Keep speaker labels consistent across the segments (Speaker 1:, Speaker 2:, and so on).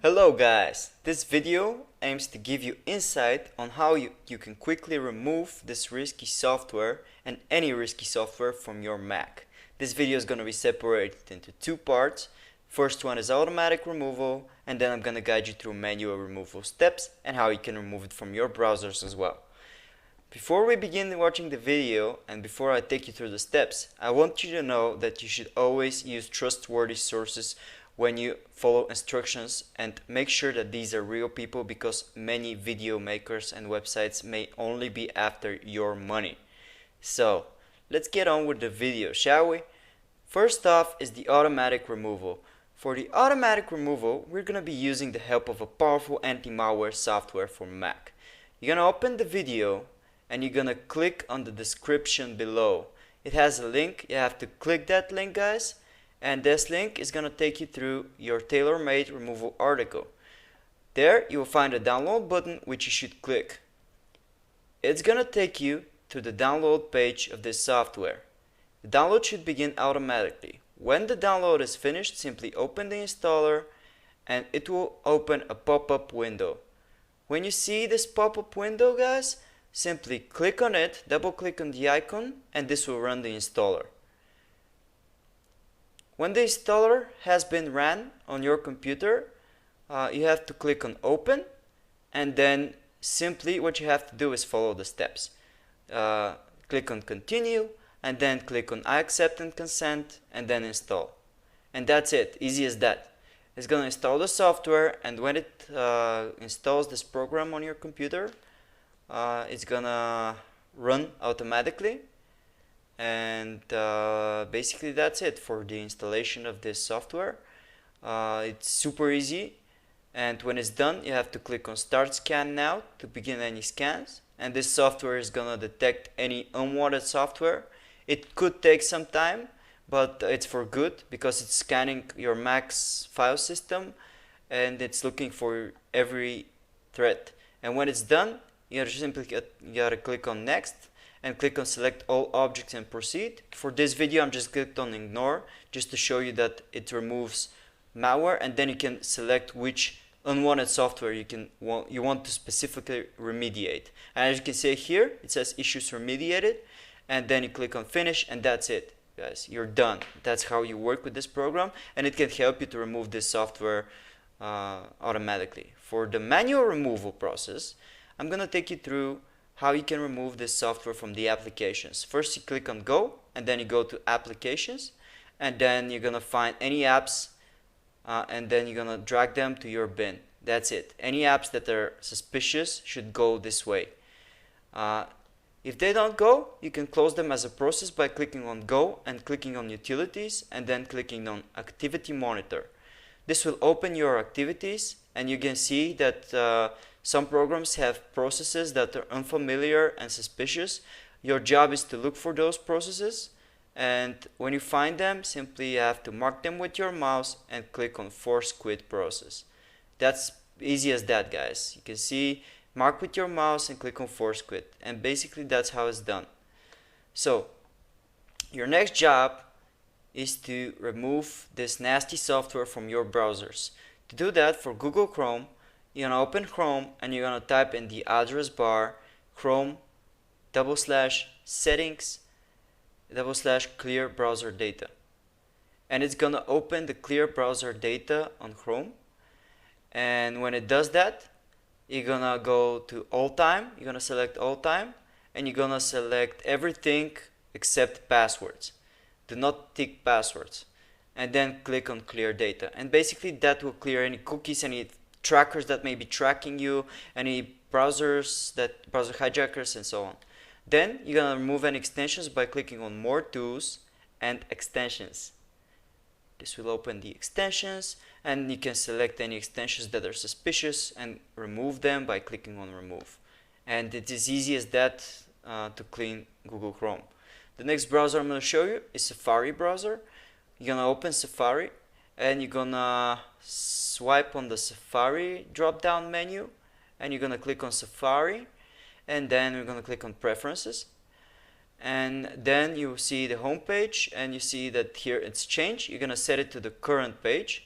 Speaker 1: Hello guys, this video aims to give you insight on how you can quickly remove this risky software and any risky software from your Mac. This video is going to be separated into two parts. First one is automatic removal, and then I'm going to guide you through manual removal steps and how you can remove it from your browsers as well. Before we begin watching the video and before I take you through the steps, I want you to know that you should always use trustworthy sources when you follow instructions, and make sure that these are real people, because many video makers and websites may only be after your money. So let's get on with the video, shall we? First off is the automatic removal. For the automatic removal, we're going to be using the help of a powerful anti-malware software for Mac. You're going to open the video and you're going to click on the description below. It has a link. You have to click that link, guys. And this link is going to take you through your tailor-made removal article. There you will find a download button which you should click. It's going to take you to the download page of this software. The download should begin automatically. When the download is finished, simply open the installer and it will open a pop-up window. When you see this pop-up window, guys, simply click on it, double click on the icon, and this will run the installer. When the installer has been ran on your computer, you have to click on open, and then simply what you have to do is follow the steps. Click on continue, and then click on I accept and consent, and then install. And that's it, easy as that. It's going to install the software, and when it installs this program on your computer, it's going to run automatically. And basically that's it for the installation of this software. It's super easy, and when it's done you have to click on start scan now to begin any scans, and this software is gonna detect any unwanted software. It could take some time, but it's for good because it's scanning your Mac's file system and it's looking for every threat. And when it's done, you gotta click on next and click on select all objects and proceed. For this video I'm just clicked on ignore, just to show you that it removes malware, and then you can select which unwanted software you want to specifically remediate. And as you can see here, it says issues remediated, and then you click on finish, and that's it, guys, you're done. That's how you work with this program, and it can help you to remove this software automatically. For the manual removal process, I'm gonna take you through how you can remove this software from the applications. First you click on go, and then you go to applications, and then you're gonna find any apps, and then you're gonna drag them to your bin. That's it. Any apps that are suspicious should go this way. If they don't go, you can close them as a process by clicking on go and clicking on utilities, and then clicking on activity monitor. This will open your activities, and you can see that some programs have processes that are unfamiliar and suspicious. Your job is to look for those processes, and when you find them, simply you have to mark them with your mouse and click on force quit process. That's easy as that, guys. You can see, mark with your mouse and click on force quit, and basically that's how it's done. So your next job is to remove this nasty software from your browsers. To do that, for Google Chrome, you're going to open Chrome and you're going to type in the address bar Chrome/settings/ clear browser data, and it's going to open the clear browser data on Chrome. And when it does that, you're going to go to all time, you're going to select all time, and you're going to select everything except passwords. Do not tick passwords, and then click on clear data, and basically that will clear any cookies, any trackers that may be tracking you, any browser hijackers, and so on. Then you're going to remove any extensions by clicking on more tools and extensions. This will open the extensions, and you can select any extensions that are suspicious and remove them by clicking on remove. And it is easy as that to clean Google Chrome. The next browser I'm going to show you is Safari browser. You're going to open Safari, and you're going to swipe on the Safari drop down menu, and you're going to click on Safari, and then we're going to click on preferences, and then you see the home page, and you see that here it's changed. You're going to set it to the current page,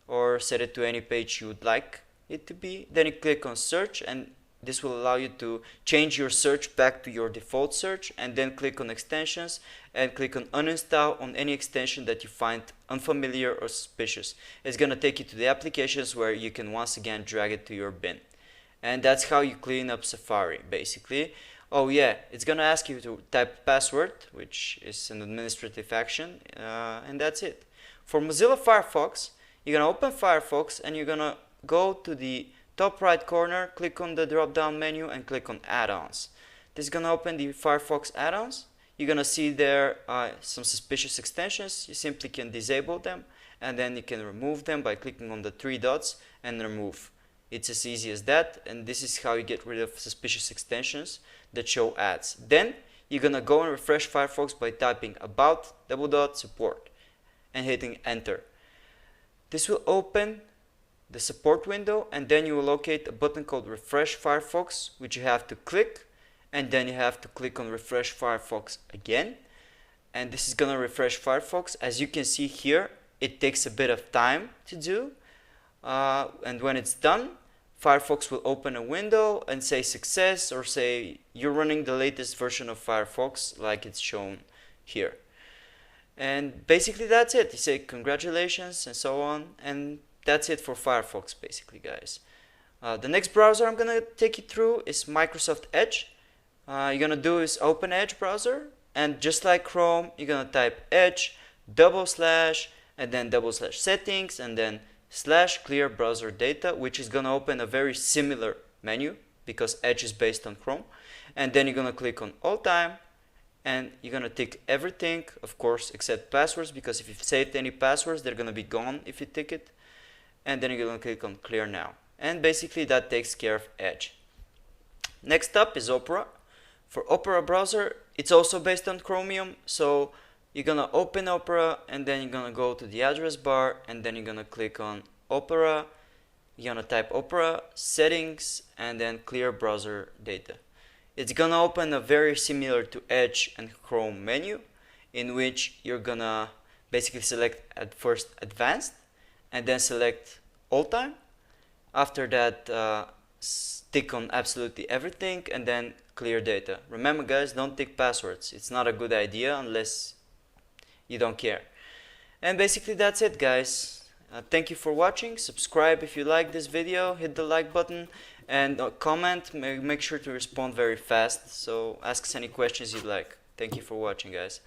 Speaker 1: or set it to any page you would like it to be. Then you click on search, and this will allow you to change your search back to your default search, and then click on extensions and click on uninstall on any extension that you find unfamiliar or suspicious. It's going to take you to the applications where you can once again drag it to your bin. And that's how you clean up Safari basically. Oh yeah, it's going to ask you to type password, which is an administrative action, and that's it. For Mozilla Firefox, you're going to open Firefox and you're going to go to the top right corner, click on the drop down menu and click on add-ons. This is going to open the Firefox add-ons. You're going to see there some suspicious extensions. You simply can disable them, and then you can remove them by clicking on the three dots and remove. It's as easy as that, and this is how you get rid of suspicious extensions that show ads. Then you're going to go and refresh Firefox by typing about _support and hitting enter. This will open the support window, and then you will locate a button called refresh Firefox, which you have to click, and then you have to click on refresh Firefox again, and this is gonna refresh Firefox. As you can see here, it takes a bit of time to do, and when it's done, Firefox will open a window and say success, or say you're running the latest version of Firefox like it's shown here. And basically that's it. You say congratulations and so on, and that's it for Firefox basically, guys. The next browser I'm gonna take you through is Microsoft Edge. You're gonna do is open Edge browser, and just like Chrome, you're gonna type Edge / and then / settings and then / clear browser data, which is gonna open a very similar menu because Edge is based on Chrome. And then you're gonna click on all time, and you're gonna tick everything, of course, except passwords, because if you've saved any passwords, they're gonna be gone if you tick it. And then you're gonna click on clear now. And basically that takes care of Edge. Next up is Opera. For Opera browser, it's also based on Chromium, so you're gonna open Opera, and then you're gonna go to the address bar, and then you're gonna click on Opera. You're gonna type Opera, settings, and then clear browser data. It's gonna open a very similar to Edge and Chrome menu, in which you're gonna basically select at first advanced, and then select all time. After that, tick on absolutely everything, and then clear data. Remember guys, don't tick passwords. It's not a good idea unless you don't care. And basically that's it, guys. Thank you for watching. Subscribe if you like this video, hit the like button, and comment. Make sure to respond very fast, so ask us any questions you'd like. Thank you for watching, guys.